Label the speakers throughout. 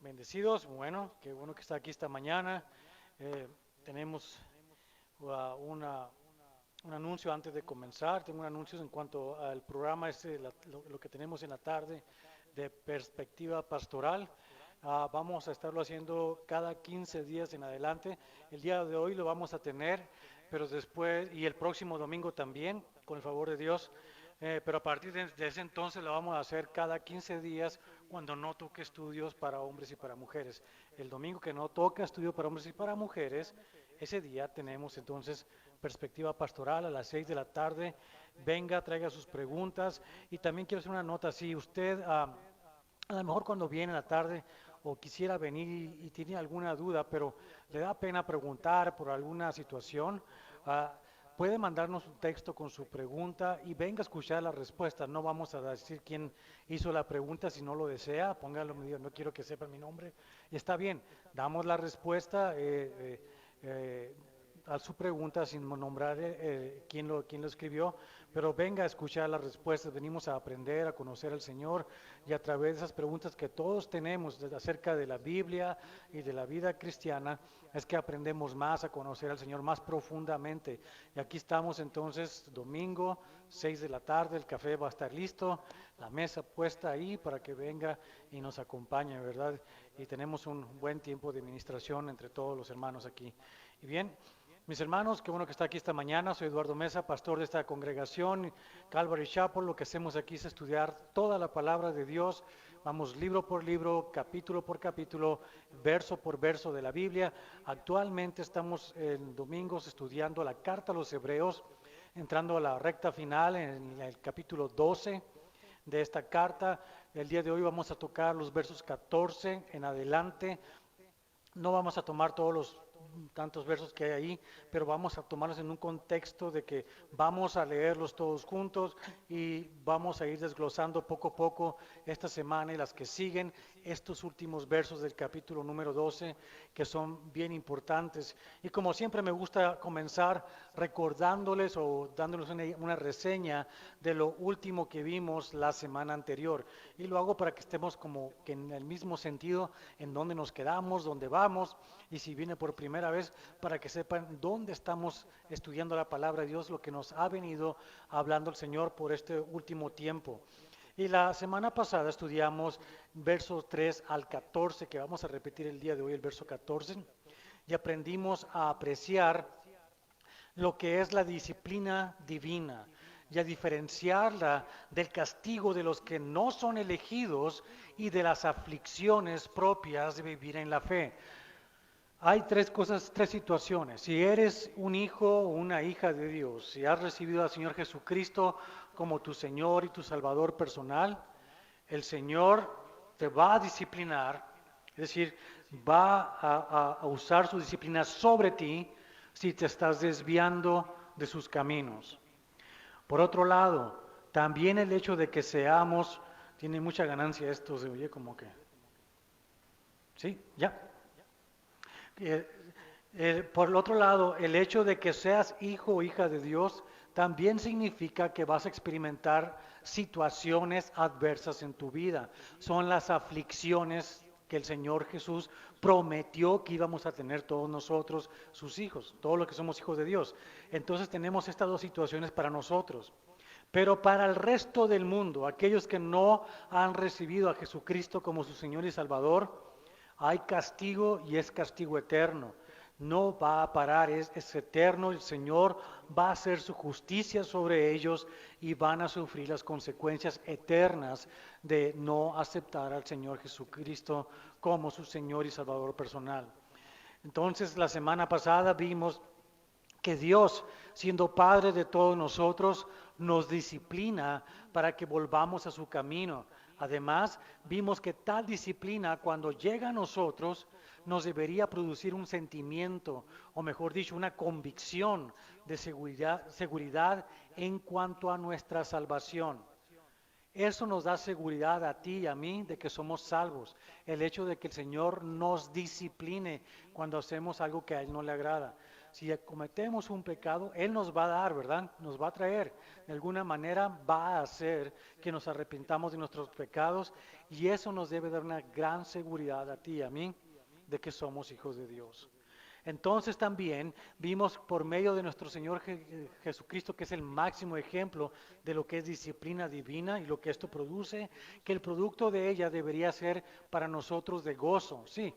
Speaker 1: Bendecidos, bueno, qué bueno que está aquí esta mañana. Tenemos una, un anuncio antes de comenzar. Tengo un anuncio en cuanto al programa lo que tenemos en la tarde de perspectiva pastoral. Vamos a estarlo haciendo cada 15 días en adelante. El día de hoy lo vamos a tener, pero después, y el próximo domingo también, con el favor de Dios. Pero a partir de ese entonces lo vamos a hacer cada 15 días cuando no toque estudios para hombres y para mujeres. El domingo que no toca estudio para hombres y para mujeres, ese día tenemos entonces perspectiva pastoral a las 6 de la tarde. Venga, traiga sus preguntas y también quiero hacer una nota. Si usted a lo mejor cuando viene en la tarde o quisiera venir y tiene alguna duda, pero le da pena preguntar por alguna situación, ah, puede mandarnos un texto con su pregunta y venga a escuchar la respuesta. No vamos a decir quién hizo la pregunta si no lo desea, póngalo, no quiero que sepa mi nombre. Y está bien, damos la respuesta. A su pregunta sin nombrar quién lo escribió, pero venga a escuchar las respuestas. Venimos a aprender, a conocer al Señor y a través de esas preguntas que todos tenemos acerca de la Biblia y de la vida cristiana, es que aprendemos más a conocer al Señor más profundamente. Y aquí estamos entonces, domingo, 6 de la tarde, el café va a estar listo, la mesa puesta ahí para que venga y nos acompañe, ¿verdad? Y tenemos un buen tiempo de administración entre todos los hermanos aquí. Y bien, mis hermanos, qué bueno que está aquí esta mañana. Soy Eduardo Mesa, pastor de esta congregación, Calvary Chapel. Lo que hacemos aquí es estudiar toda la palabra de Dios. Vamos libro por libro, capítulo por capítulo, verso por verso de la Biblia. Actualmente estamos en domingos estudiando la carta a los Hebreos, entrando a la recta final en el capítulo 12 de esta carta. El día de hoy vamos a tocar los versos 14 en adelante. No vamos a tomar todos los tantos versos que hay ahí, pero vamos a tomarlos en un contexto de que vamos a leerlos todos juntos y vamos a ir desglosando poco a poco esta semana y las que siguen estos últimos versos del capítulo número 12 que son bien importantes. Y como siempre me gusta comenzar recordándoles o dándoles una reseña de lo último que vimos la semana anterior. Y lo hago para que estemos como que en el mismo sentido en dónde nos quedamos, dónde vamos, y si viene por primera vez, para que sepan dónde estamos estudiando la palabra de Dios, lo que nos ha venido hablando el Señor por este último tiempo. Y la semana pasada estudiamos versos 3 al 14, que vamos a repetir el día de hoy, el verso 14, y aprendimos a apreciar lo que es la disciplina divina y a diferenciarla del castigo de los que no son elegidos y de las aflicciones propias de vivir en la fe. Hay tres cosas, tres situaciones. Si eres un hijo o una hija de Dios, si has recibido al Señor Jesucristo como tu Señor y tu Salvador personal, el Señor te va a disciplinar, es decir, va a usar su disciplina sobre ti si te estás desviando de sus caminos. Por otro lado, también el hecho de que seamos, tiene mucha ganancia esto, se oye como que, ¿sí? Ya. Eh, por el otro lado, el hecho de que seas hijo o hija de Dios también significa que vas a experimentar situaciones adversas en tu vida. Son las aflicciones que el Señor Jesús prometió que íbamos a tener todos nosotros, sus hijos, todos los que somos hijos de Dios. Entonces tenemos estas dos situaciones para nosotros. Pero para el resto del mundo, aquellos que no han recibido a Jesucristo como su Señor y Salvador, hay castigo y es castigo eterno. No va a parar, es eterno. El Señor va a hacer su justicia sobre ellos y van a sufrir las consecuencias eternas de no aceptar al Señor Jesucristo como su Señor y Salvador personal. Entonces, la semana pasada vimos que Dios, siendo Padre de todos nosotros, nos disciplina para que volvamos a su camino. Además, vimos que tal disciplina, cuando llega a nosotros, nos debería producir un sentimiento, o mejor dicho, una convicción de seguridad en cuanto a nuestra salvación. Eso nos da seguridad a ti y a mí de que somos salvos. El hecho de que el Señor nos discipline cuando hacemos algo que a Él no le agrada. Si cometemos un pecado, Él nos va a dar, ¿verdad? Nos va a traer. De alguna manera va a hacer que nos arrepintamos de nuestros pecados y eso nos debe dar una gran seguridad a ti y a mí de que somos hijos de Dios. Entonces también vimos por medio de nuestro Señor Jesucristo, que es el máximo ejemplo de lo que es disciplina divina y lo que esto produce, que el producto de ella debería ser para nosotros de gozo. Sí,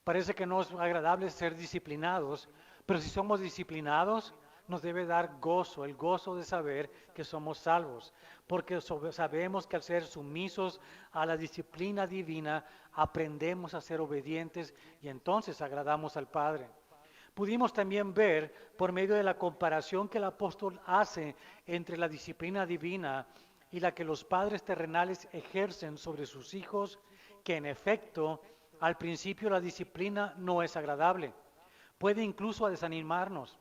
Speaker 1: parece que no es agradable ser disciplinados, pero si somos disciplinados, nos debe dar gozo, el gozo de saber que somos salvos, porque sabemos que al ser sumisos a la disciplina divina, aprendemos a ser obedientes y entonces agradamos al Padre. Pudimos también ver, por medio de la comparación que el apóstol hace entre la disciplina divina y la que los padres terrenales ejercen sobre sus hijos, que en efecto, al principio la disciplina no es agradable, puede incluso desanimarnos,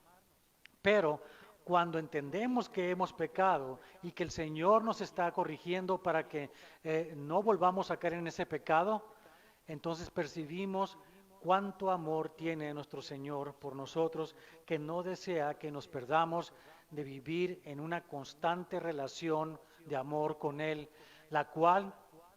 Speaker 1: pero cuando entendemos que hemos pecado y que el Señor nos está corrigiendo para que no volvamos a caer en ese pecado, entonces percibimos cuánto amor tiene nuestro Señor por nosotros, que no desea que nos perdamos de vivir en una constante relación de amor con Él, la cual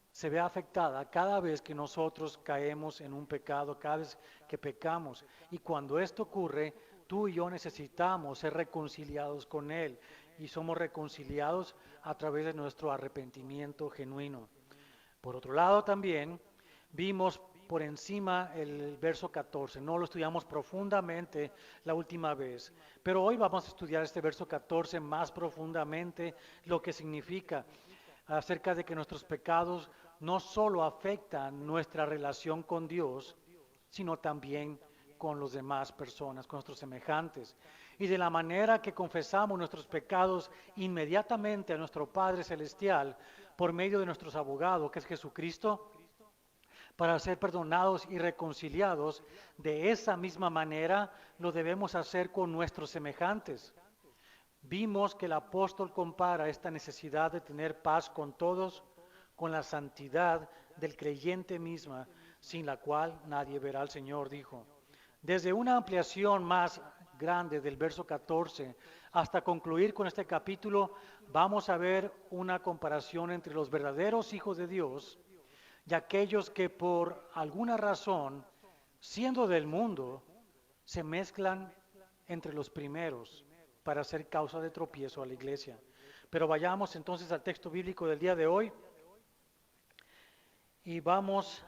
Speaker 1: se ve afectada cada vez que nosotros caemos en un pecado, cada vez que pecamos. Y cuando esto ocurre, tú y yo necesitamos ser reconciliados con Él y somos reconciliados a través de nuestro arrepentimiento genuino. Por otro lado también vimos por encima el verso 14, no lo estudiamos profundamente la última vez, pero hoy vamos a estudiar este verso 14 más profundamente, lo que significa acerca de que nuestros pecados no solo afectan nuestra relación con Dios, sino también con los demás personas, con nuestros semejantes. Y de la manera que confesamos nuestros pecados inmediatamente a nuestro Padre Celestial por medio de nuestros abogados, que es Jesucristo, para ser perdonados y reconciliados, de esa misma manera lo debemos hacer con nuestros semejantes. Vimos que el apóstol compara esta necesidad de tener paz con todos con la santidad del creyente misma, sin la cual nadie verá al Señor, dijo. Desde una ampliación más grande del verso 14 hasta concluir con este capítulo, vamos a ver una comparación entre los verdaderos hijos de Dios y aquellos que por alguna razón, siendo del mundo, se mezclan entre los primeros para ser causa de tropiezo a la iglesia. Pero vayamos entonces al texto bíblico del día de hoy y vamos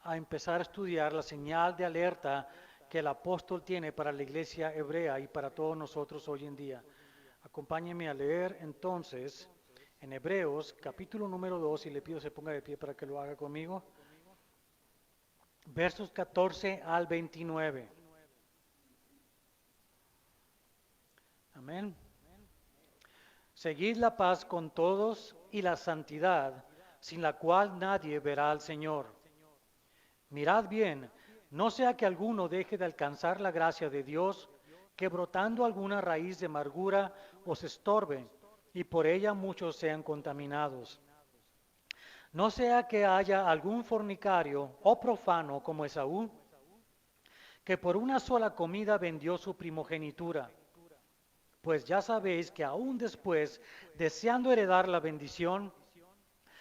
Speaker 1: a empezar a estudiar la señal de alerta que el apóstol tiene para la iglesia hebrea y para todos nosotros hoy en día. Acompáñenme a leer entonces en Hebreos capítulo número 2 y le pido se ponga de pie para que lo haga conmigo. Versos 14 al 29. Amén. Seguid la paz con todos y la santidad, sin la cual nadie verá al Señor. Mirad bien, no sea que alguno deje de alcanzar la gracia de Dios, que brotando alguna raíz de amargura os estorbe, y por ella muchos sean contaminados. No sea que haya algún fornicario o profano como Esaú, que por una sola comida vendió su primogenitura. Pues ya sabéis que aún después, deseando heredar la bendición,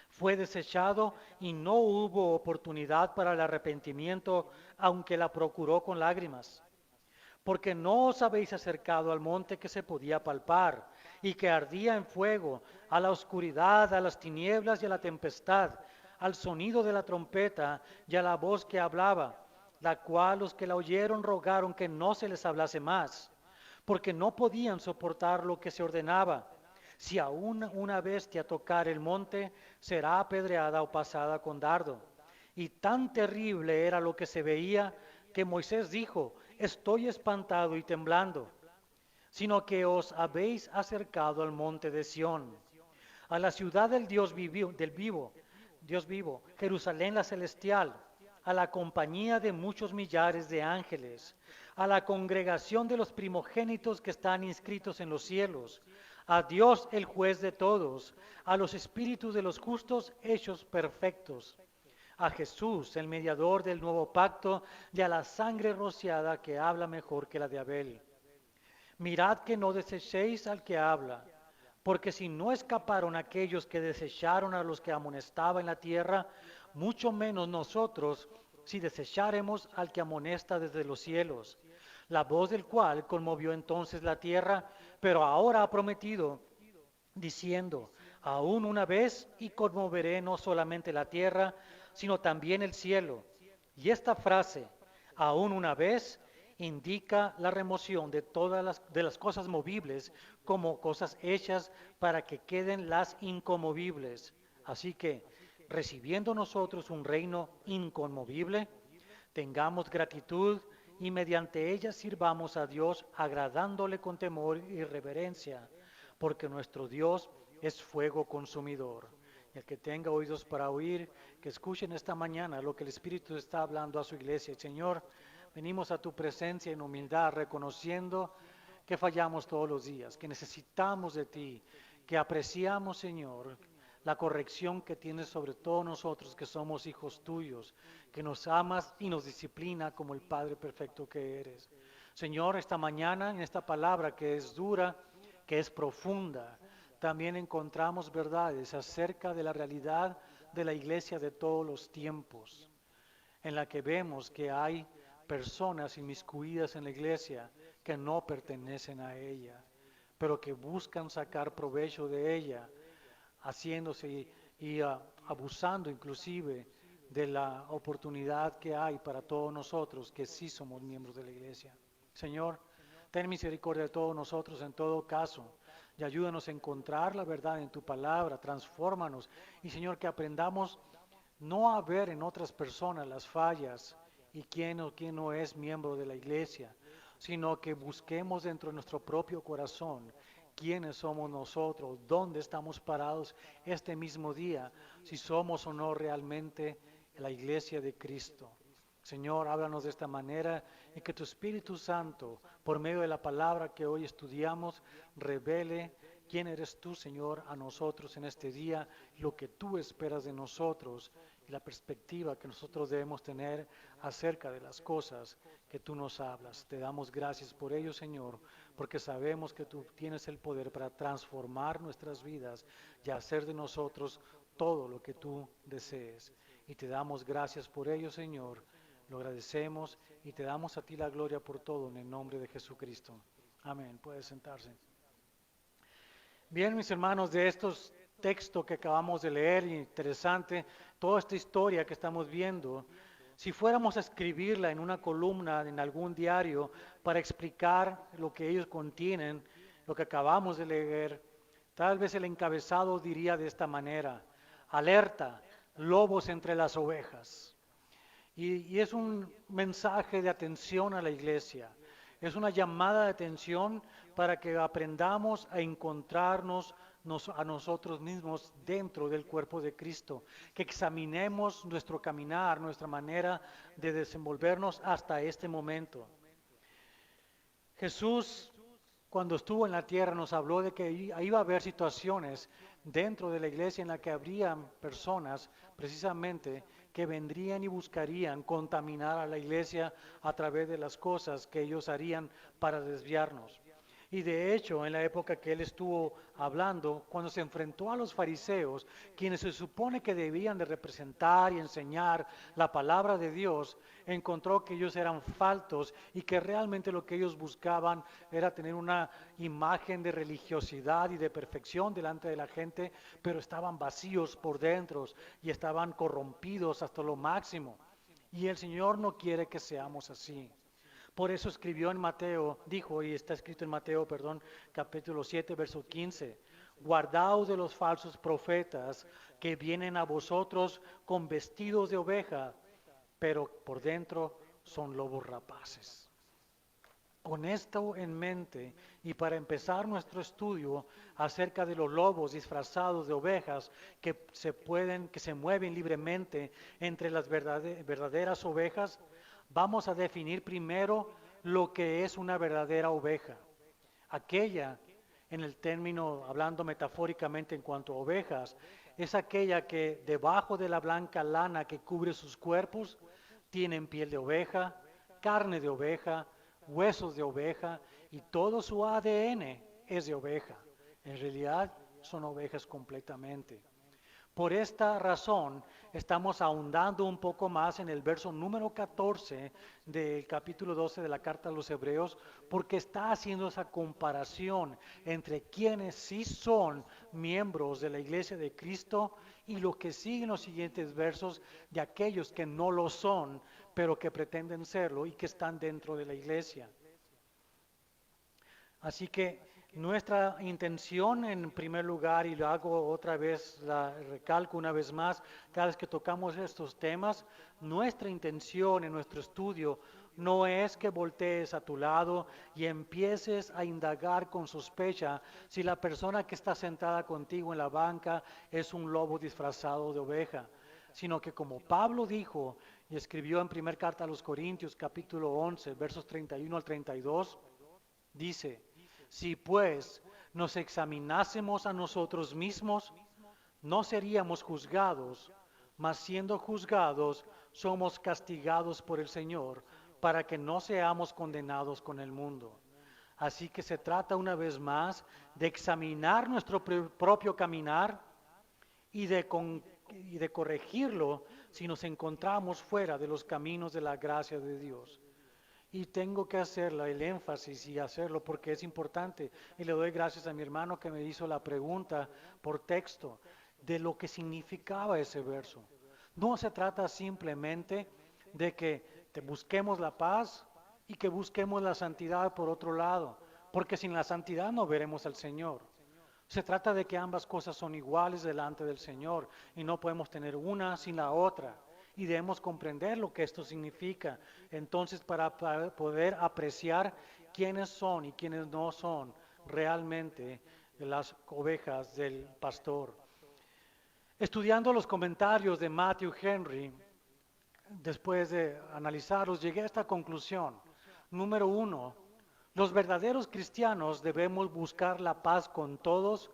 Speaker 1: fue desechado y no hubo oportunidad para el arrepentimiento, aunque la procuró con lágrimas. Porque no os habéis acercado al monte que se podía palpar y que ardía en fuego, a la oscuridad, a las tinieblas y a la tempestad, al sonido de la trompeta y a la voz que hablaba, la cual los que la oyeron rogaron que no se les hablase más, porque no podían soportar lo que se ordenaba. Si aún una bestia tocar el monte, será apedreada o pasada con dardo. Y tan terrible era lo que se veía, que Moisés dijo: estoy espantado y temblando. Sino que os habéis acercado al monte de Sión, a la ciudad del Dios vivo, Jerusalén la celestial, a la compañía de muchos millares de ángeles, a la congregación de los primogénitos que están inscritos en los cielos, a Dios el juez de todos, a los espíritus de los justos hechos perfectos, a Jesús el mediador del nuevo pacto y a la sangre rociada que habla mejor que la de Abel. Mirad que no desechéis al que habla, porque si no escaparon aquellos que desecharon a los que amonestaba en la tierra, mucho menos nosotros si desecháremos al que amonesta desde los cielos, la voz del cual conmovió entonces la tierra, pero ahora ha prometido, diciendo, aún una vez y conmoveré no solamente la tierra, sino también el cielo. Y esta frase, aún una vez, indica la remoción de todas las cosas movibles como cosas hechas para que queden las inconmovibles. Así que, recibiendo nosotros un reino inconmovible, tengamos gratitud y mediante ella sirvamos a Dios agradándole con temor y reverencia, porque nuestro Dios es fuego consumidor. Y el que tenga oídos para oír, que escuchen esta mañana lo que el Espíritu está hablando a su iglesia. Señor, venimos a tu presencia en humildad, reconociendo que fallamos todos los días, que necesitamos de ti, que apreciamos, Señor, la corrección que tienes sobre todos nosotros que somos hijos tuyos, que nos amas y nos disciplina como el Padre perfecto que eres. Señor, esta mañana en esta palabra que es dura, que es profunda, también encontramos verdades acerca de la realidad de la iglesia de todos los tiempos, en la que vemos que hay personas inmiscuidas en la iglesia que no pertenecen a ella, pero que buscan sacar provecho de ella, haciéndose y abusando inclusive de la oportunidad que hay para todos nosotros que sí somos miembros de la iglesia. Señor, ten misericordia de todos nosotros en todo caso y ayúdanos a encontrar la verdad en tu palabra, transfórmanos y Señor que aprendamos no a ver en otras personas las fallas y quién o quién no es miembro de la iglesia, sino que busquemos dentro de nuestro propio corazón quiénes somos nosotros, dónde estamos parados este mismo día, si somos o no realmente la iglesia de Cristo. Señor, háblanos de esta manera y que tu Espíritu Santo, por medio de la palabra que hoy estudiamos, revele quién eres tú, Señor, a nosotros en este día, lo que tú esperas de nosotros y la perspectiva que nosotros debemos tener acerca de las cosas que tú nos hablas. Te damos gracias por ello, Señor, porque sabemos que tú tienes el poder para transformar nuestras vidas y hacer de nosotros todo lo que tú desees. Y te damos gracias por ello, Señor. Lo agradecemos y te damos a ti la gloria por todo en el nombre de Jesucristo. Amén. Puede sentarse. Bien, mis hermanos, de estos textos que acabamos de leer, interesante, toda esta historia que estamos viendo, si fuéramos a escribirla en una columna, en algún diario, para explicar lo que ellos contienen, lo que acabamos de leer, tal vez el encabezado diría de esta manera: alerta, lobos entre las ovejas. Y es un mensaje de atención a la iglesia, es una llamada de atención para que aprendamos a encontrarnos a nosotros mismos dentro del cuerpo de Cristo, que examinemos nuestro caminar, nuestra manera de desenvolvernos hasta este momento. Jesús, cuando estuvo en la tierra, nos habló de que iba a haber situaciones dentro de la iglesia en la que habrían personas precisamente que vendrían y buscarían contaminar a la iglesia a través de las cosas que ellos harían para desviarnos. Y de hecho, en la época que él estuvo hablando, cuando se enfrentó a los fariseos, quienes se supone que debían de representar y enseñar la palabra de Dios, encontró que ellos eran faltos y que realmente lo que ellos buscaban era tener una imagen de religiosidad y de perfección delante de la gente, pero estaban vacíos por dentro y estaban corrompidos hasta lo máximo. Y el Señor no quiere que seamos así. Por eso escribió en Mateo, dijo, y está escrito en Mateo, capítulo 7, verso 15, guardaos de los falsos profetas que vienen a vosotros con vestidos de oveja, pero por dentro son lobos rapaces. Con esto en mente y para empezar nuestro estudio acerca de los lobos disfrazados de ovejas que se mueven libremente entre las verdaderas ovejas, vamos a definir primero lo que es una verdadera oveja. Aquella, en el término, hablando metafóricamente en cuanto a ovejas, es aquella que debajo de la blanca lana que cubre sus cuerpos, tienen piel de oveja, carne de oveja, huesos de oveja y todo su ADN es de oveja. En realidad son ovejas completamente. Por esta razón, estamos ahondando un poco más en el verso número 14 del capítulo 12 de la carta a los Hebreos, porque está haciendo esa comparación entre quienes sí son miembros de la iglesia de Cristo y lo que siguen los siguientes versos de aquellos que no lo son, pero que pretenden serlo y que están dentro de la iglesia. Así que nuestra intención en primer lugar, y lo hago otra vez, la recalco una vez más, cada vez que tocamos estos temas, nuestra intención en nuestro estudio no es que voltees a tu lado y empieces a indagar con sospecha si la persona que está sentada contigo en la banca es un lobo disfrazado de oveja, sino que como Pablo dijo y escribió en primera carta a los Corintios capítulo 11, versos 31 al 32, dice: si pues nos examinásemos a nosotros mismos, no seríamos juzgados, mas siendo juzgados, somos castigados por el Señor, para que no seamos condenados con el mundo. Así que se trata una vez más de examinar nuestro propio caminar y de corregirlo si nos encontramos fuera de los caminos de la gracia de Dios. Y tengo que hacerlo, el énfasis y hacerlo porque es importante. Y le doy gracias a mi hermano que me hizo la pregunta por texto de lo que significaba ese verso. No se trata simplemente de que te busquemos la paz y que busquemos la santidad por otro lado, porque sin la santidad no veremos al Señor. Se trata de que ambas cosas son iguales delante del Señor y no podemos tener una sin la otra. Y debemos comprender lo que esto significa. Entonces, para poder apreciar quiénes son y quiénes no son realmente las ovejas del pastor. Estudiando los comentarios de Matthew Henry, después de analizarlos, llegué a esta conclusión. Número 1, los verdaderos cristianos debemos buscar la paz con todos,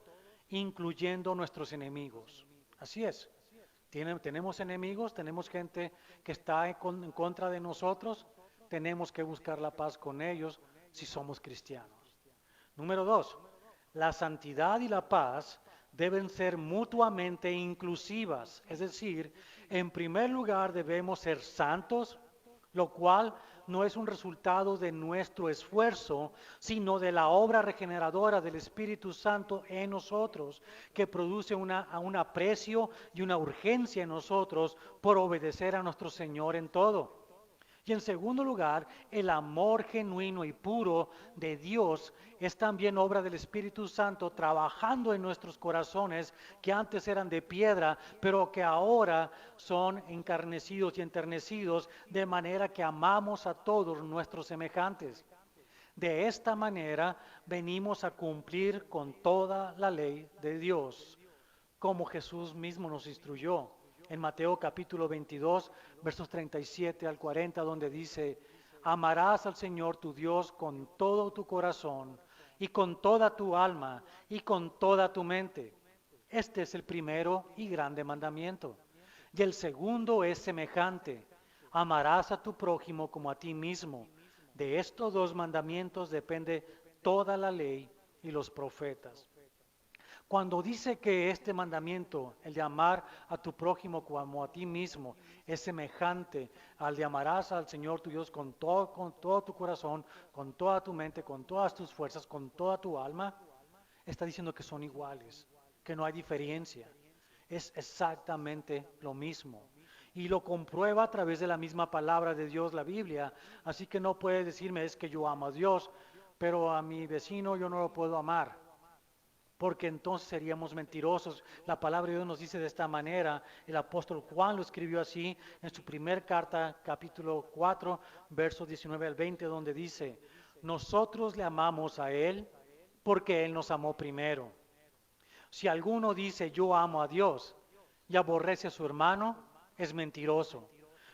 Speaker 1: incluyendo nuestros enemigos. Así es. Tenemos enemigos, tenemos gente que está en contra de nosotros, tenemos que buscar la paz con ellos si somos cristianos. Número 2, la santidad y la paz deben ser mutuamente inclusivas, es decir, en primer lugar debemos ser santos, lo cual no es un resultado de nuestro esfuerzo, sino de la obra regeneradora del Espíritu Santo en nosotros, que produce un aprecio y una urgencia en nosotros por obedecer a nuestro Señor en todo. Y en segundo lugar, el amor genuino y puro de Dios es también obra del Espíritu Santo trabajando en nuestros corazones que antes eran de piedra, pero que ahora son encarnecidos y enternecidos de manera que amamos a todos nuestros semejantes. De esta manera venimos a cumplir con toda la ley de Dios, como Jesús mismo nos instruyó. En Mateo capítulo 22, versos 37 al 40, donde dice: amarás al Señor tu Dios con todo tu corazón y con toda tu alma y con toda tu mente. Este es el primero y grande mandamiento. Y el segundo es semejante: amarás a tu prójimo como a ti mismo. De estos dos mandamientos depende toda la ley y los profetas. Cuando dice que este mandamiento, el de amar a tu prójimo como a ti mismo, es semejante al de amarás al Señor tu Dios con todo tu corazón, con toda tu mente, con todas tus fuerzas, con toda tu alma, está diciendo que son iguales, que no hay diferencia. Es exactamente lo mismo. Y lo comprueba a través de la misma palabra de Dios, la Biblia. Así que no puede decirme es que yo amo a Dios, pero a mi vecino yo no lo puedo amar, porque entonces seríamos mentirosos. La palabra de Dios nos dice de esta manera, el apóstol Juan lo escribió así en su primer carta, capítulo 4, versos 19 al 20, donde dice: nosotros le amamos a Él porque Él nos amó primero. Si alguno dice yo amo a Dios y aborrece a su hermano, es mentiroso.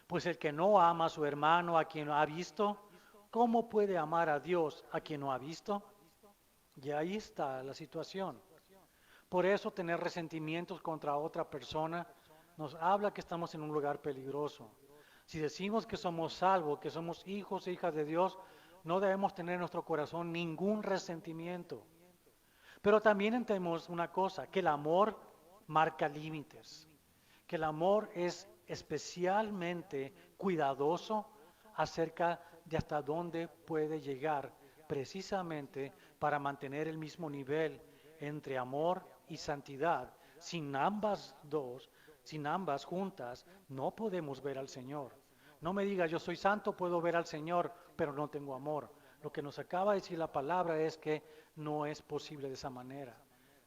Speaker 1: Pues el que no ama a su hermano a quien no ha visto, ¿cómo puede amar a Dios a quien no ha visto? Y ahí está la situación. Por eso tener resentimientos contra otra persona nos habla que estamos en un lugar peligroso. Si decimos que somos salvos, que somos hijos e hijas de Dios, no debemos tener en nuestro corazón ningún resentimiento. Pero también entendemos una cosa, que el amor marca límites, que el amor es especialmente cuidadoso acerca de hasta dónde puede llegar, precisamente para mantener el mismo nivel entre amor y santidad. Sin ambas dos, sin ambas juntas, no podemos ver al Señor. No me diga, yo soy santo, puedo ver al Señor, pero no tengo amor. Lo que nos acaba de decir la palabra es que no es posible de esa manera.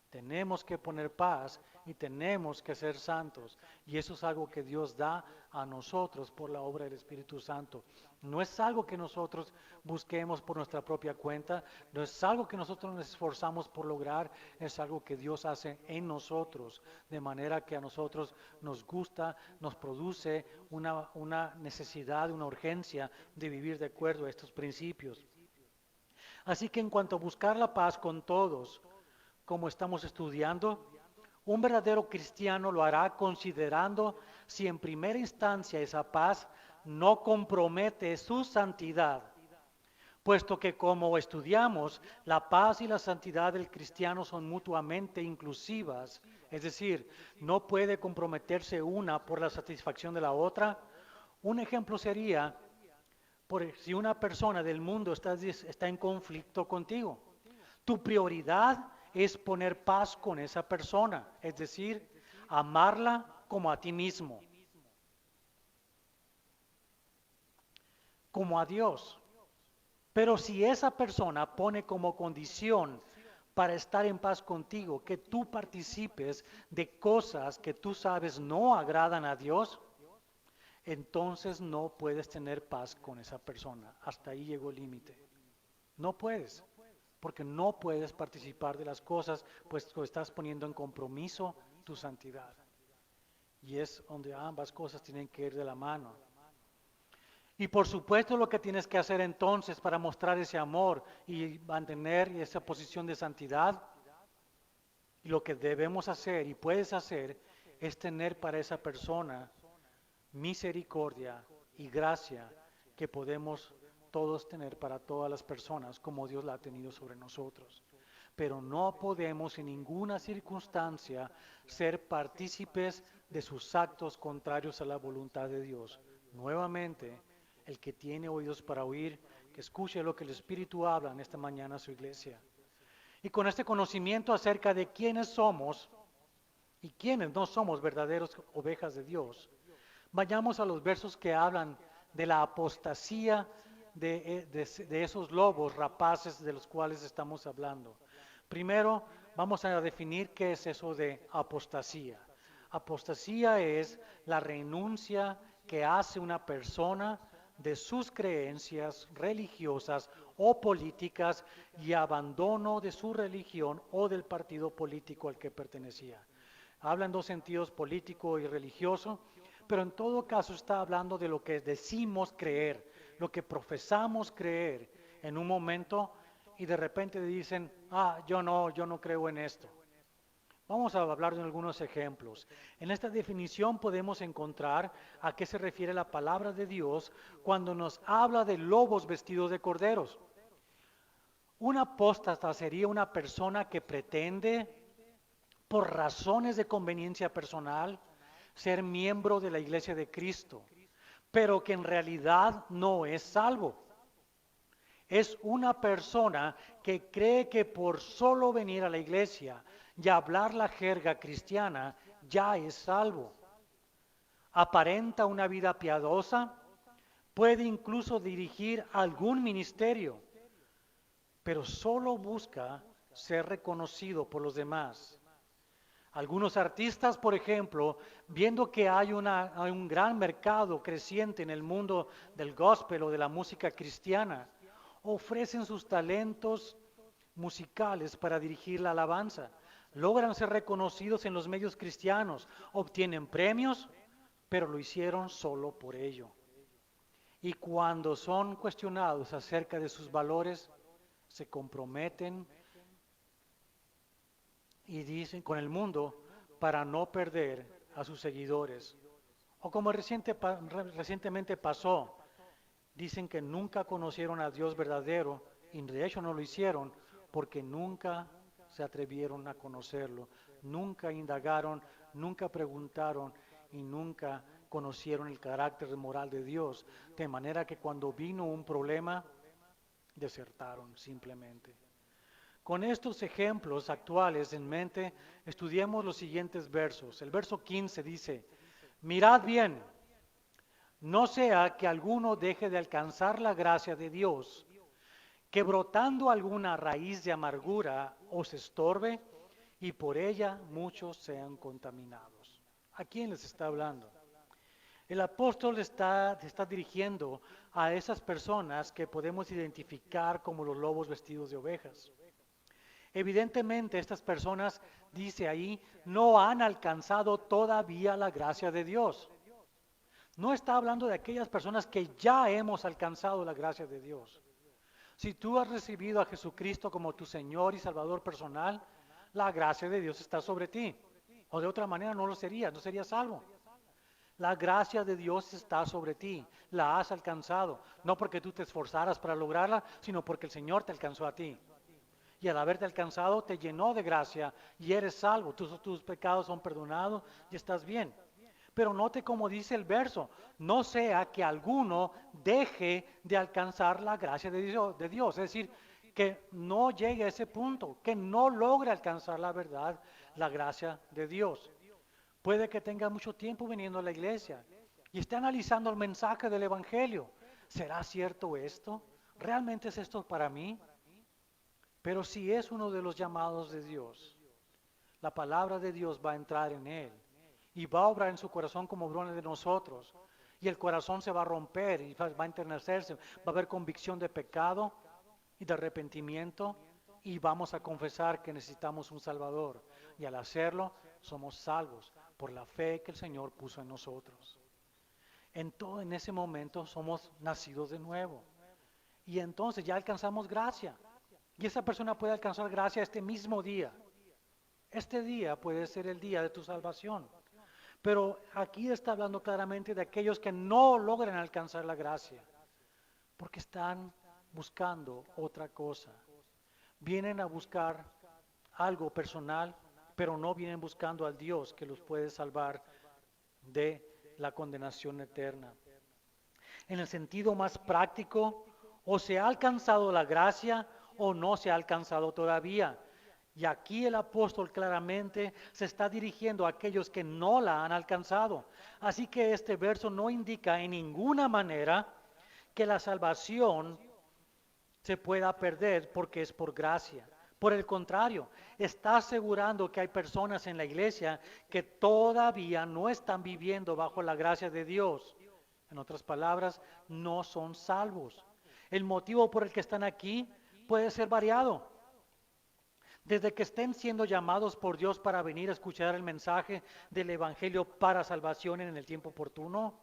Speaker 1: Tenemos que poner paz y tenemos que ser santos. Y eso es algo que Dios da a nosotros por la obra del Espíritu Santo. No es algo que nosotros busquemos por nuestra propia cuenta, no es algo que nosotros nos esforzamos por lograr, es algo que Dios hace en nosotros, de manera que a nosotros nos gusta, nos produce una necesidad, una urgencia de vivir de acuerdo a estos principios. Así que en cuanto a buscar la paz con todos, como estamos estudiando, un verdadero cristiano lo hará considerando si en primera instancia esa paz no compromete su santidad, puesto que como estudiamos, la paz y la santidad del cristiano son mutuamente inclusivas, es decir, no puede comprometerse una por la satisfacción de la otra. Un ejemplo sería, si una persona del mundo está en conflicto contigo, tu prioridad es poner paz con esa persona, es decir, amarla como a ti mismo, como a Dios. Pero si esa persona pone como condición para estar en paz contigo que tú participes de cosas que tú sabes no agradan a Dios, entonces no puedes tener paz con esa persona. Hasta ahí llegó el límite. No puedes, porque no puedes participar de las cosas, pues tú estás poniendo en compromiso tu santidad. Y es donde ambas cosas tienen que ir de la mano. Y por supuesto lo que tienes que hacer entonces para mostrar ese amor y mantener esa posición de santidad, y lo que debemos hacer y puedes hacer es tener para esa persona misericordia y gracia que podemos todos tener para todas las personas como Dios la ha tenido sobre nosotros. Pero no podemos en ninguna circunstancia ser partícipes de sus actos contrarios a la voluntad de Dios. Nuevamente, el que tiene oídos para oír, que escuche lo que el Espíritu habla en esta mañana a su iglesia. Y con este conocimiento acerca de quiénes somos y quiénes no somos verdaderas ovejas de Dios, vayamos a los versos que hablan de la apostasía de esos lobos rapaces de los cuales estamos hablando. Primero, vamos a definir qué es eso de apostasía. Apostasía es la renuncia que hace una persona de sus creencias religiosas o políticas y abandono de su religión o del partido político al que pertenecía. Habla en dos sentidos, político y religioso, pero en todo caso está hablando de lo que decimos creer, lo que profesamos creer en un momento y de repente dicen, yo no creo en esto. Vamos a hablar de algunos ejemplos. En esta definición podemos encontrar a qué se refiere la palabra de Dios cuando nos habla de lobos vestidos de corderos. Un apóstata sería una persona que pretende, por razones de conveniencia personal, ser miembro de la Iglesia de Cristo, pero que en realidad no es salvo. Es una persona que cree que por solo venir a la iglesia y hablar la jerga cristiana ya es salvo. Aparenta una vida piadosa, puede incluso dirigir algún ministerio, pero solo busca ser reconocido por los demás. Algunos artistas, por ejemplo, viendo que hay un gran mercado creciente en el mundo del gospel o de la música cristiana, ofrecen sus talentos musicales para dirigir la alabanza. Logran ser reconocidos en los medios cristianos, obtienen premios, pero lo hicieron solo por ello. Y cuando son cuestionados acerca de sus valores, se comprometen y dicen con el mundo para no perder a sus seguidores. O como recientemente pasó dicen que nunca conocieron a Dios verdadero y de hecho no lo hicieron porque nunca se atrevieron a conocerlo, nunca indagaron, nunca preguntaron y nunca conocieron el carácter moral de Dios, de manera que cuando vino un problema, desertaron simplemente. Con estos ejemplos actuales en mente, estudiemos los siguientes versos. El verso 15 dice, mirad bien, no sea que alguno deje de alcanzar la gracia de Dios, que brotando alguna raíz de amargura os estorbe y por ella muchos sean contaminados. ¿A quién les está hablando? El apóstol está dirigiendo a esas personas que podemos identificar como los lobos vestidos de ovejas. Evidentemente estas personas, dice ahí, no han alcanzado todavía la gracia de Dios. No está hablando de aquellas personas que ya hemos alcanzado la gracia de Dios. Si tú has recibido a Jesucristo como tu Señor y Salvador personal, la gracia de Dios está sobre ti. O de otra manera no lo serías, no serías salvo. La gracia de Dios está sobre ti, la has alcanzado, no porque tú te esforzaras para lograrla, sino porque el Señor te alcanzó a ti. Y al haberte alcanzado te llenó de gracia y eres salvo, tus pecados son perdonados y estás bien. Pero note como dice el verso, no sea que alguno deje de alcanzar la gracia de Dios, es decir, que no llegue a ese punto, que no logre alcanzar la verdad, la gracia de Dios. Puede que tenga mucho tiempo viniendo a la iglesia y esté analizando el mensaje del Evangelio. ¿Será cierto esto? ¿Realmente es esto para mí? Pero si es uno de los llamados de Dios, la palabra de Dios va a entrar en él y va a obrar en su corazón como obró en el de nosotros. Y el corazón se va a romper y va a enternecerse, va a haber convicción de pecado y de arrepentimiento y vamos a confesar que necesitamos un Salvador. Y al hacerlo, somos salvos por la fe que el Señor puso en nosotros. En ese momento somos nacidos de nuevo. Y entonces ya alcanzamos gracia. Y esa persona puede alcanzar gracia este mismo día. Este día puede ser el día de tu salvación. Pero aquí está hablando claramente de aquellos que no logran alcanzar la gracia, porque están buscando otra cosa. Vienen a buscar algo personal, pero no vienen buscando al Dios que los puede salvar de la condenación eterna. En el sentido más práctico, o se ha alcanzado la gracia o no se ha alcanzado todavía. Y aquí el apóstol claramente se está dirigiendo a aquellos que no la han alcanzado. Así que este verso no indica en ninguna manera que la salvación se pueda perder porque es por gracia. Por el contrario, está asegurando que hay personas en la iglesia que todavía no están viviendo bajo la gracia de Dios. En otras palabras, no son salvos. El motivo por el que están aquí puede ser variado. Desde que estén siendo llamados por Dios para venir a escuchar el mensaje del Evangelio para salvación en el tiempo oportuno,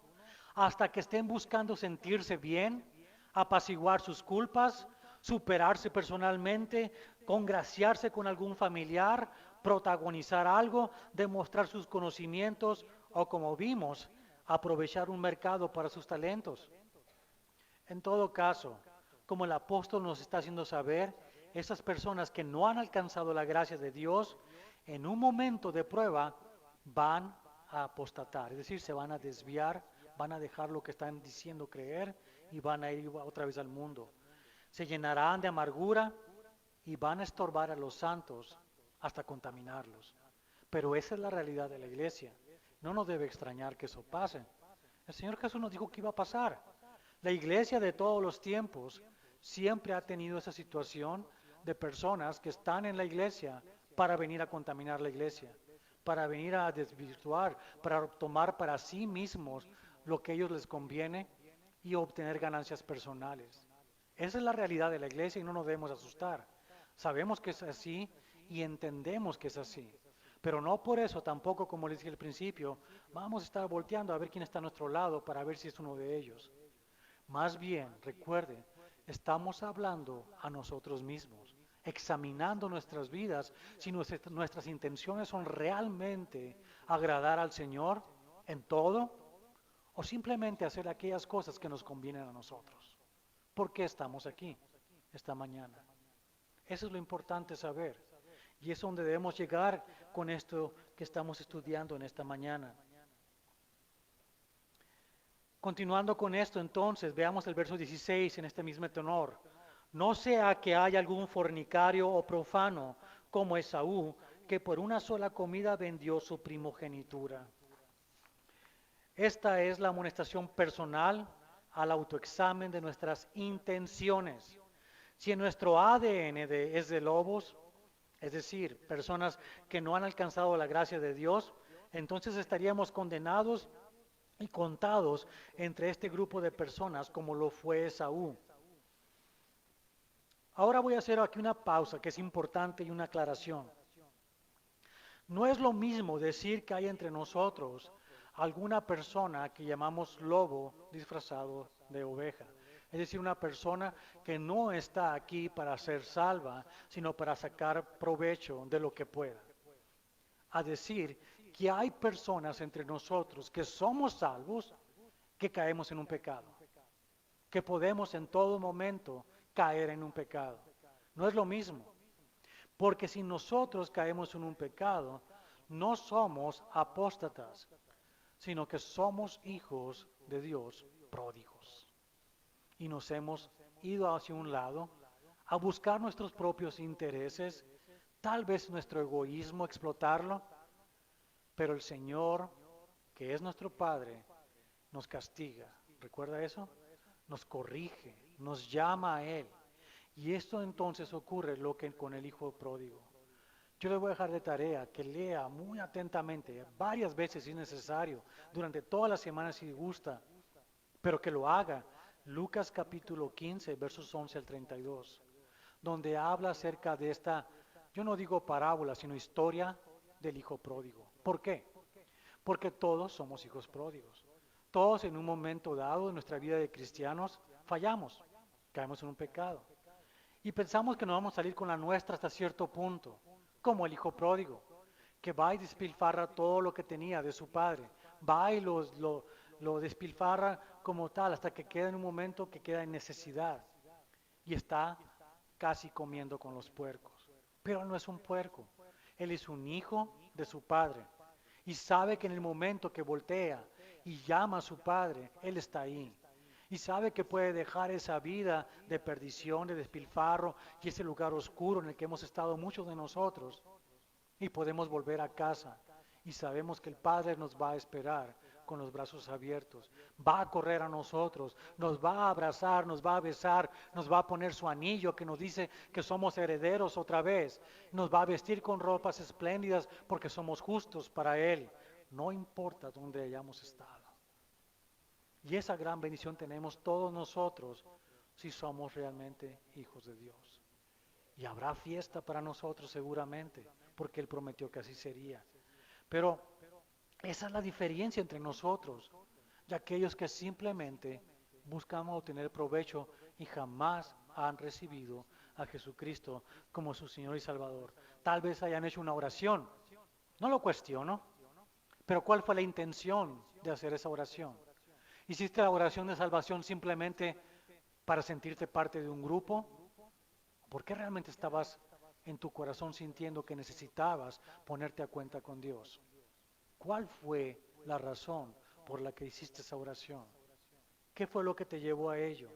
Speaker 1: hasta que estén buscando sentirse bien, apaciguar sus culpas, superarse personalmente, congraciarse con algún familiar, protagonizar algo, demostrar sus conocimientos o, como vimos, aprovechar un mercado para sus talentos. En todo caso, como el apóstol nos está haciendo saber, esas personas que no han alcanzado la gracia de Dios, en un momento de prueba van a apostatar, es decir, se van a desviar, van a dejar lo que están diciendo creer y van a ir otra vez al mundo. Se llenarán de amargura y van a estorbar a los santos hasta contaminarlos. Pero esa es la realidad de la iglesia. No nos debe extrañar que eso pase. El Señor Jesús nos dijo que iba a pasar. La iglesia de todos los tiempos siempre ha tenido esa situación de personas que están en la iglesia para venir a contaminar la iglesia, para venir a desvirtuar, para tomar para sí mismos lo que a ellos les conviene y obtener ganancias personales. Esa es la realidad de la iglesia y no nos debemos asustar. Sabemos que es así y entendemos que es así. Pero no por eso tampoco, como les dije al principio, vamos a estar volteando a ver quién está a nuestro lado para ver si es uno de ellos. Más bien, recuerden, estamos hablando a nosotros mismos, examinando nuestras vidas, si nuestras intenciones son realmente agradar al Señor en todo, o simplemente hacer aquellas cosas que nos convienen a nosotros. ¿Por qué estamos aquí esta mañana? Eso es lo importante saber. Y es donde debemos llegar con esto que estamos estudiando en esta mañana. Continuando con esto, entonces, veamos el verso 16 en este mismo tenor. No sea que haya algún fornicario o profano como Esaú, que por una sola comida vendió su primogenitura. Esta es la amonestación personal al autoexamen de nuestras intenciones. Si en nuestro ADN es de lobos, es decir, personas que no han alcanzado la gracia de Dios, entonces estaríamos condenados y contados entre este grupo de personas como lo fue Esaú. Ahora voy a hacer aquí una pausa que es importante y una aclaración. No es lo mismo decir que hay entre nosotros alguna persona que llamamos lobo disfrazado de oveja. Es decir, una persona que no está aquí para ser salva, sino para sacar provecho de lo que pueda. A decir que hay personas entre nosotros que somos salvos, que caemos en un pecado, que podemos en todo momento caer en un pecado. No es lo mismo, porque si nosotros caemos en un pecado, no somos apóstatas, sino que somos hijos de Dios pródigos. Y nos hemos ido hacia un lado a buscar nuestros propios intereses, tal vez nuestro egoísmo, explotarlo, pero el Señor, que es nuestro Padre, nos castiga. ¿Recuerda eso? Nos corrige, nos llama a Él. Y esto entonces ocurre lo que con el hijo pródigo. Yo le voy a dejar de tarea que lea muy atentamente, varias veces si es necesario, durante toda la semana si gusta, pero que lo haga. Lucas capítulo 15, versos 11 al 32, donde habla acerca de esta, yo no digo parábola, sino historia del hijo pródigo. ¿Por qué? Porque todos somos hijos pródigos. Todos en un momento dado de nuestra vida de cristianos fallamos, caemos en un pecado. Y pensamos que no vamos a salir con la nuestra hasta cierto punto, como el hijo pródigo, que va y despilfarra todo lo que tenía de su padre. Va y lo despilfarra como tal, hasta que queda en un momento que queda en necesidad. Y está casi comiendo con los puercos. Pero él no es un puerco, él es un hijo de su padre. Y sabe que en el momento que voltea y llama a su padre, él está ahí. Y sabe que puede dejar esa vida de perdición, de despilfarro y ese lugar oscuro en el que hemos estado muchos de nosotros. Y podemos volver a casa. Y sabemos que el Padre nos va a esperar con los brazos abiertos. Va a correr a nosotros, nos va a abrazar, nos va a besar, nos va a poner su anillo que nos dice que somos herederos otra vez. Nos va a vestir con ropas espléndidas porque somos justos para Él. No importa dónde hayamos estado. Y esa gran bendición tenemos todos nosotros si somos realmente hijos de Dios. Y habrá fiesta para nosotros seguramente, porque Él prometió que así sería. Pero esa es la diferencia entre nosotros y aquellos que simplemente buscan obtener provecho y jamás han recibido a Jesucristo como su Señor y Salvador. Tal vez hayan hecho una oración, no lo cuestiono, pero ¿cuál fue la intención de hacer esa oración? ¿Hiciste la oración de salvación simplemente para sentirte parte de un grupo? ¿Por qué realmente estabas en tu corazón sintiendo que necesitabas ponerte a cuenta con Dios? ¿Cuál fue la razón por la que hiciste esa oración? ¿Qué fue lo que te llevó a ello?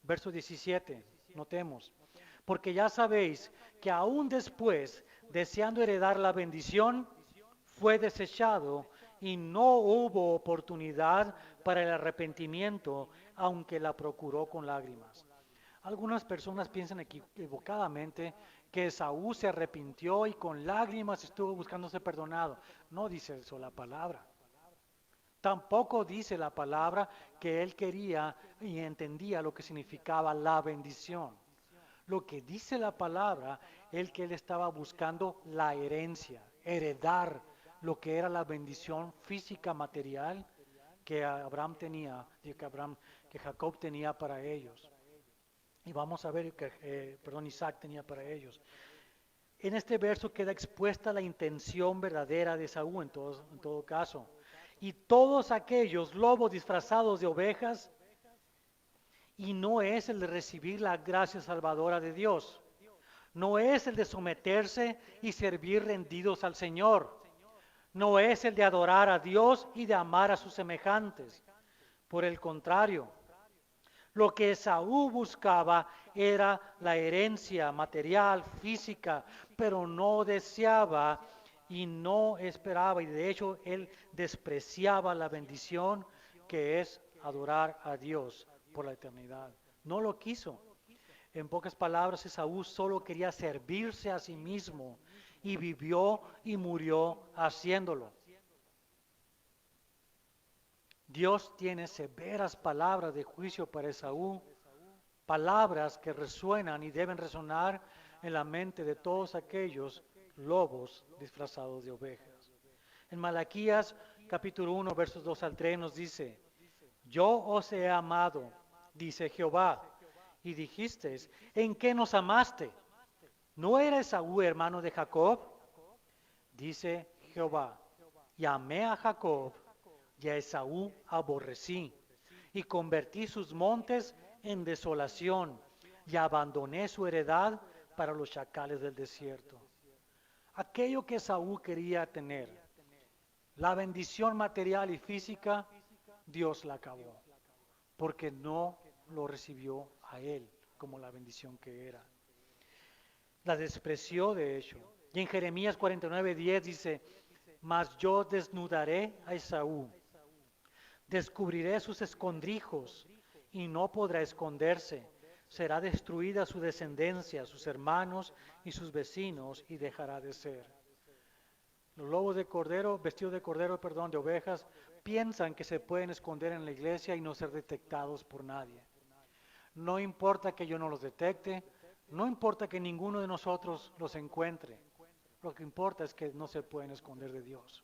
Speaker 1: Verso 17, notemos. Porque ya sabéis que aún después, deseando heredar la bendición, fue desechado y no hubo oportunidad para el arrepentimiento, aunque la procuró con lágrimas. Algunas personas piensan equivocadamente que Esaú se arrepintió y con lágrimas estuvo buscándose perdonado. No dice eso la palabra. Tampoco dice la palabra que él quería y entendía lo que significaba la bendición. Lo que dice la palabra es que él estaba buscando la herencia, heredar lo que era la bendición física material que Abraham tenía, que Jacob tenía para ellos. Y vamos a ver que, Isaac tenía para ellos. En este verso queda expuesta la intención verdadera de Esaú en todo caso. y todos aquellos lobos disfrazados de ovejas, y no es el de recibir la gracia salvadora de Dios. No es el de someterse y servir rendidos al Señor. No es el de adorar a Dios y de amar a sus semejantes. Por el contrario, lo que Esaú buscaba era la herencia material, física, pero no deseaba y no esperaba, y de hecho él despreciaba la bendición que es adorar a Dios por la eternidad. No lo quiso. En pocas palabras, Esaú solo quería servirse a sí mismo y vivió y murió haciéndolo. Dios tiene severas palabras de juicio para Esaú, palabras que resuenan y deben resonar en la mente de todos aquellos lobos disfrazados de ovejas. En Malaquías capítulo 1, versos 2 al 3 nos dice: yo os he amado, dice Jehová, y dijisteis: ¿en qué nos amaste? ¿No era Esaú hermano de Jacob? Dice Jehová: y amé a Jacob, y a Esaú aborrecí, y convertí sus montes en desolación, y abandoné su heredad para los chacales del desierto. Aquello que Esaú quería tener, la bendición material y física, Dios la acabó, porque no lo recibió a él como la bendición que era. La despreció de hecho. Y en Jeremías 49:10 dice: mas yo desnudaré a Esaú, descubriré sus escondrijos y no podrá esconderse. Será destruida su descendencia, sus hermanos y sus vecinos, y dejará de ser. Los lobos de cordero, vestidos de cordero, perdón, de ovejas, piensan que se pueden esconder en la iglesia y no ser detectados por nadie. No importa que yo no los detecte, no importa que ninguno de nosotros los encuentre. Lo que importa es que no se pueden esconder de Dios.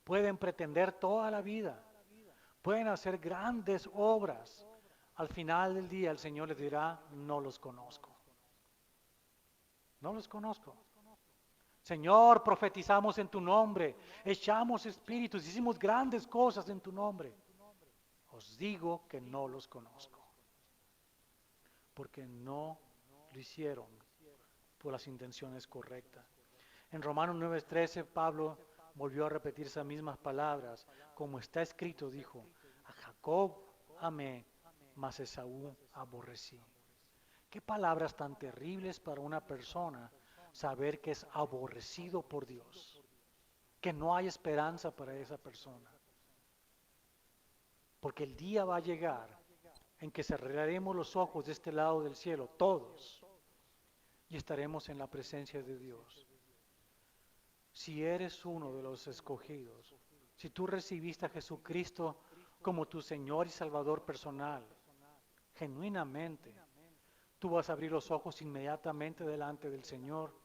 Speaker 1: Pueden pretender toda la vida, pueden hacer grandes obras. Al final del día el Señor les dirá: no los conozco. No los conozco. Señor, profetizamos en tu nombre, echamos espíritus, hicimos grandes cosas en tu nombre. Os digo que no los conozco, porque no lo hicieron por las intenciones correctas. En Romanos 9:13, Pablo volvió a repetir esas mismas palabras. Como está escrito, dijo: a Jacob amé, mas a Esaú aborrecí. Qué palabras tan terribles para una persona saber que es aborrecido por Dios, que no hay esperanza para esa persona. Porque el día va a llegar en que cerraremos los ojos de este lado del cielo, todos, y estaremos en la presencia de Dios. Si eres uno de los escogidos, si tú recibiste a Jesucristo como tu Señor y Salvador personal, genuinamente, tú vas a abrir los ojos inmediatamente delante del Señor,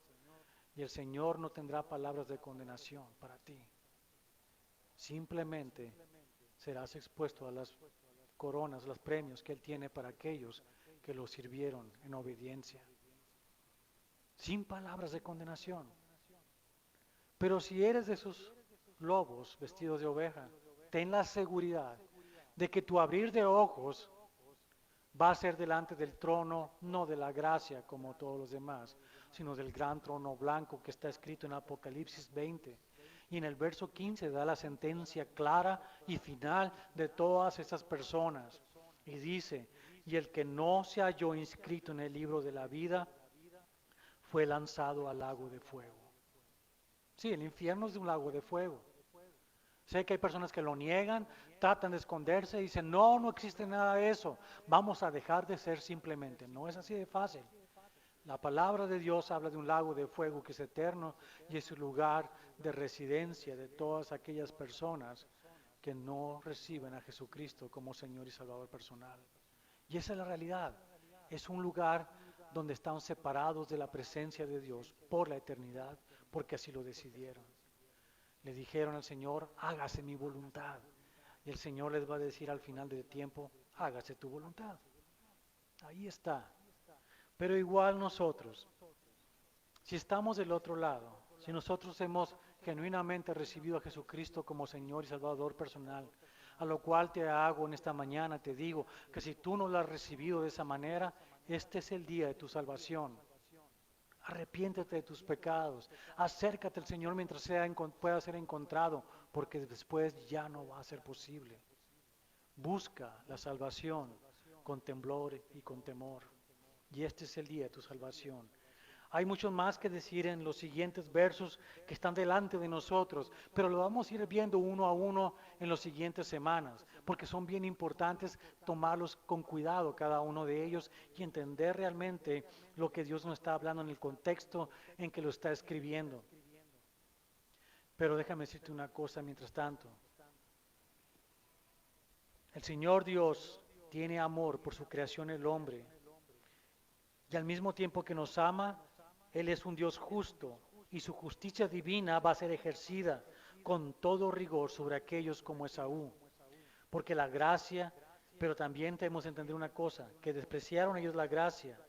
Speaker 1: y el Señor no tendrá palabras de condenación para ti. Simplemente serás expuesto a las coronas, los premios que Él tiene para aquellos que lo sirvieron en obediencia. Sin palabras de condenación. Pero si eres de esos lobos vestidos de oveja, ten la seguridad de que tu abrir de ojos va a ser delante del trono, no de la gracia como todos los demás, sino del gran trono blanco que está escrito en Apocalipsis 20. Y en el verso 15 da la sentencia clara y final de todas estas personas. Y dice: y el que no se halló inscrito en el libro de la vida fue lanzado al lago de fuego. Sí, el infierno es de un lago de fuego. Sé que hay personas que lo niegan, tratan de esconderse y dicen: no, no existe nada de eso. Vamos a dejar de ser simplemente. No es así de fácil. La palabra de Dios habla de un lago de fuego que es eterno y es el lugar de residencia de todas aquellas personas que no reciben a Jesucristo como Señor y Salvador personal. Y esa es la realidad. Es un lugar donde están separados de la presencia de Dios por la eternidad, porque así lo decidieron. Le dijeron al Señor: hágase mi voluntad. Y el Señor les va a decir al final del tiempo: hágase tu voluntad. Ahí está. Pero igual nosotros, si estamos del otro lado, si nosotros hemos genuinamente recibido a Jesucristo como Señor y Salvador personal, a lo cual te hago en esta mañana, te digo que si tú no lo has recibido de esa manera, este es el día de tu salvación. Arrepiéntete de tus pecados, acércate al Señor mientras pueda ser encontrado, porque después ya no va a ser posible. Busca la salvación con temblor y con temor. Y este es el día de tu salvación. Hay mucho más que decir en los siguientes versos que están delante de nosotros, pero lo vamos a ir viendo uno a uno en las siguientes semanas, porque son bien importantes tomarlos con cuidado cada uno de ellos y entender realmente lo que Dios nos está hablando en el contexto en que lo está escribiendo. Pero déjame decirte una cosa mientras tanto. El Señor Dios tiene amor por su creación el hombre, y al mismo tiempo que nos ama, Él es un Dios justo y su justicia divina va a ser ejercida con todo rigor sobre aquellos como Esaú. Porque la gracia, pero también tenemos que entender una cosa, que despreciaron ellos la gracia,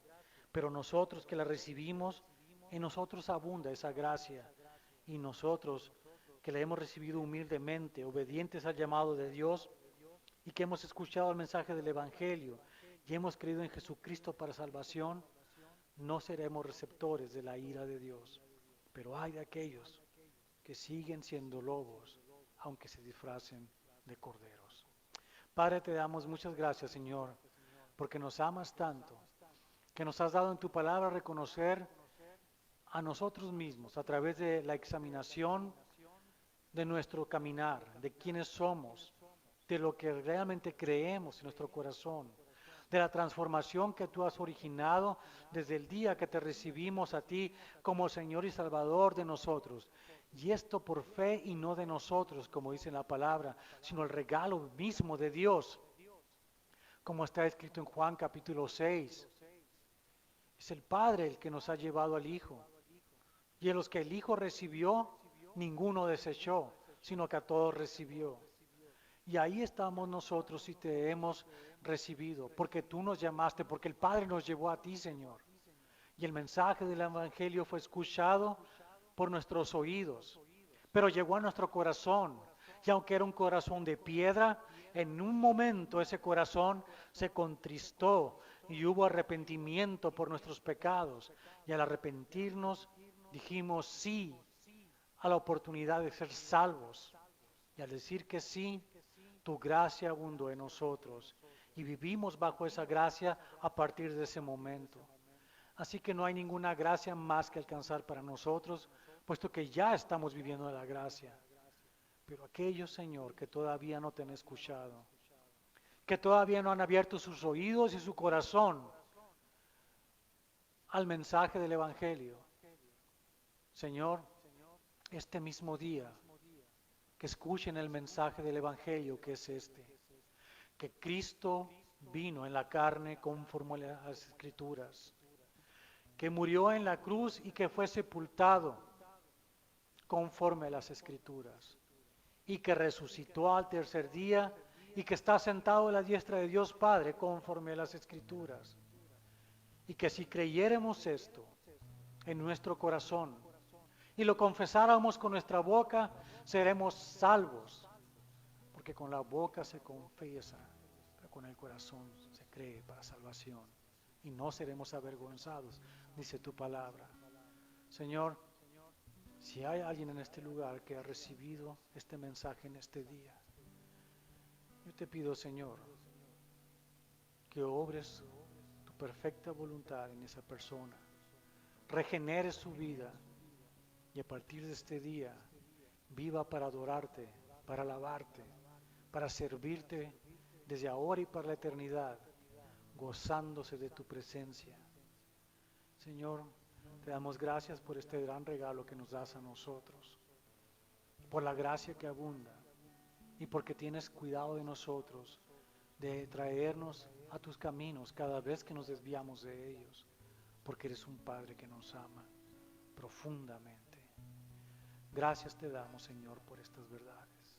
Speaker 1: pero nosotros que la recibimos, en nosotros abunda esa gracia. Y nosotros que la hemos recibido humildemente, obedientes al llamado de Dios, y que hemos escuchado el mensaje del Evangelio, y hemos creído en Jesucristo para salvación, no seremos receptores de la ira de Dios. Pero hay de aquellos que siguen siendo lobos, aunque se disfracen de corderos. Padre, te damos muchas gracias, Señor, porque nos amas tanto, que nos has dado en tu palabra a reconocer a nosotros mismos a través de la examinación de nuestro caminar, de quiénes somos, de lo que realmente creemos en nuestro corazón, de la transformación que tú has originado desde el día que te recibimos a ti como Señor y Salvador de nosotros. Y esto por fe y no de nosotros, como dice la palabra, sino el regalo mismo de Dios, como está escrito en Juan capítulo 6. Es el Padre el que nos ha llevado al Hijo. Y a los que el Hijo recibió, ninguno desechó, sino que a todos recibió. Y ahí estamos nosotros y te hemos recibido, porque tú nos llamaste, porque el Padre nos llevó a ti, Señor. Y el mensaje del Evangelio fue escuchado por nuestros oídos, pero llegó a nuestro corazón. Y aunque era un corazón de piedra, en un momento ese corazón se contristó y hubo arrepentimiento por nuestros pecados. Y al arrepentirnos, dijimos sí a la oportunidad de ser salvos. Y al decir que sí, tu gracia abundó en nosotros y vivimos bajo esa gracia a partir de ese momento. Así que no hay ninguna gracia más que alcanzar para nosotros, puesto que ya estamos viviendo la gracia. Pero aquellos, Señor, que todavía no te han escuchado, que todavía no han abierto sus oídos y su corazón al mensaje del Evangelio, Señor, este mismo día, que escuchen el mensaje del Evangelio que es este, que Cristo vino en la carne conforme a las Escrituras, que murió en la cruz y que fue sepultado conforme a las Escrituras, y que resucitó al tercer día y que está sentado a la diestra de Dios Padre conforme a las Escrituras, y que si creyéramos esto en nuestro corazón y lo confesáramos con nuestra boca, seremos salvos, porque con la boca se confiesa, pero con el corazón se cree para salvación, y no seremos avergonzados, dice tu palabra. Señor, si hay alguien en este lugar que ha recibido este mensaje en este día, yo te pido, Señor, que obres tu perfecta voluntad en esa persona, regeneres su vida, y a partir de este día viva para adorarte, para alabarte, para servirte desde ahora y para la eternidad, gozándose de tu presencia. Señor, te damos gracias por este gran regalo que nos das a nosotros, por la gracia que abunda y porque tienes cuidado de nosotros, de traernos a tus caminos cada vez que nos desviamos de ellos, porque eres un Padre que nos ama profundamente. Gracias te damos, Señor, por estas verdades.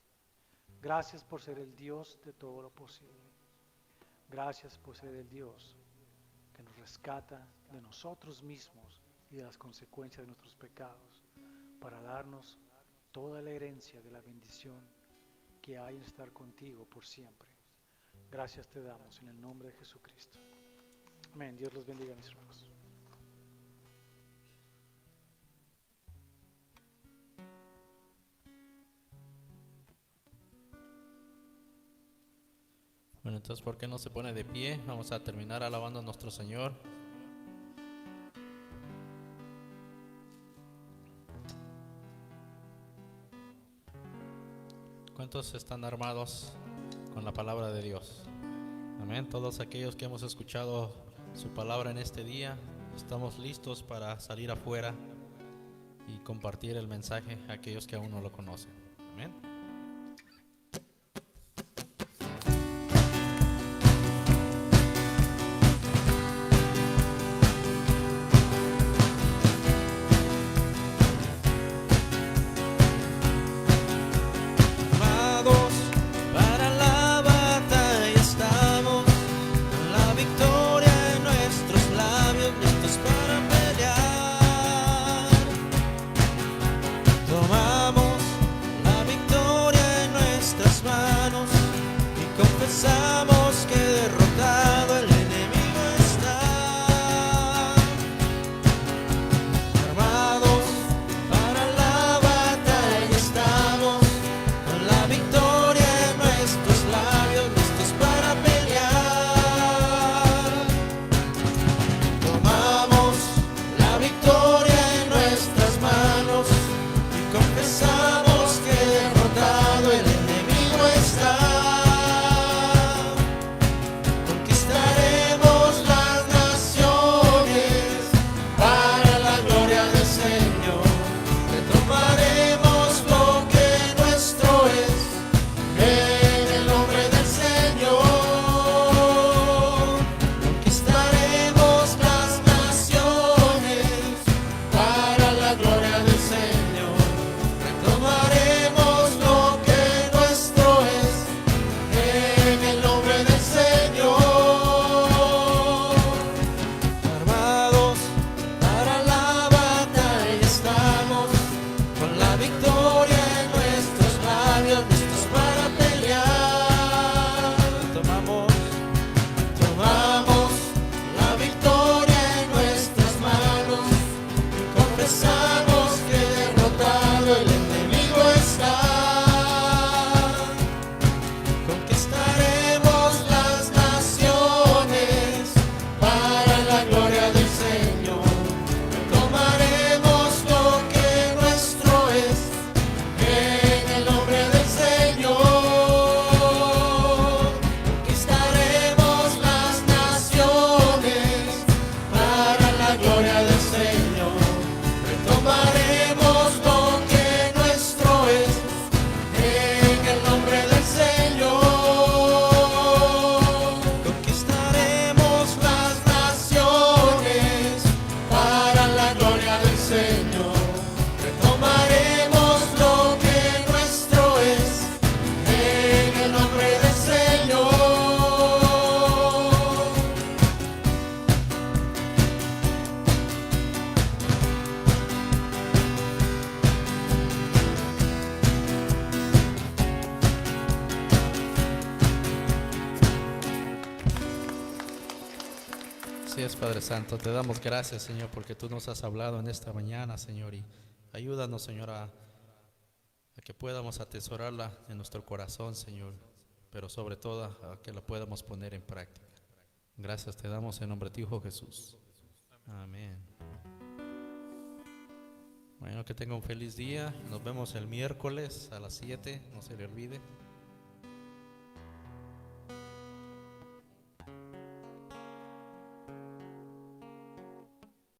Speaker 1: Gracias por ser el Dios de todo lo posible. Gracias por ser el Dios que nos rescata de nosotros mismos y de las consecuencias de nuestros pecados para darnos toda la herencia de la bendición que hay en estar contigo por siempre. Gracias te damos en el nombre de Jesucristo. Amén. Dios los bendiga, mis hermanos.
Speaker 2: Bueno, entonces, ¿por qué no se pone de pie? Vamos a terminar alabando a nuestro Señor. ¿Cuántos están armados con la palabra de Dios? Amén. Todos aquellos que hemos escuchado su palabra en este día, estamos listos para salir afuera y compartir el mensaje a aquellos que aún no lo conocen. Amén.
Speaker 3: Para la batalla estamos, con la victoria en nuestros labios, listos para pelear. Tomamos la victoria en nuestras manos y confesamos que derrotado el enemigo está. Armados para la batalla estamos, con la victoria en nuestros labios, listos para pelear. Tomamos la victoria en nuestras manos y confesamos que derrotado el enemigo está. Conquistaremos las naciones para la gloria del Señor. Retomaremos lo que nuestro es. En el nombre del Señor, conquistaremos las naciones para la gloria del Señor. Retomaremos lo que nuestro es. En el nombre del Señor, armados para la batalla estamos, con la victoria en nuestros labios, listos para pelear. Tomamos la victoria en nuestras manos y confesamos que derrotado el enemigo está. Conquistaremos las naciones para la gloria del Señor. Retomaremos lo que nuestro es. En el nombre del Señor, conquistaremos las naciones para la gloria del Señor. Retomaremos lo que nuestro es. En el nombre del Señor, conquistaremos las naciones para la gloria del Señor. Retomaremos lo que nuestro es. En el nombre del Señor.
Speaker 2: Así es, Padre Santo, te damos gracias, Señor, porque tú nos has hablado en esta mañana, Señor, y ayúdanos, Señor, a que podamos atesorarla en nuestro corazón, Señor, pero sobre todo a que la podamos poner en práctica. Gracias te damos en nombre de tu Hijo Jesús. Amén. Bueno, que tenga un feliz día. Nos vemos el miércoles a las 7, no se le olvide.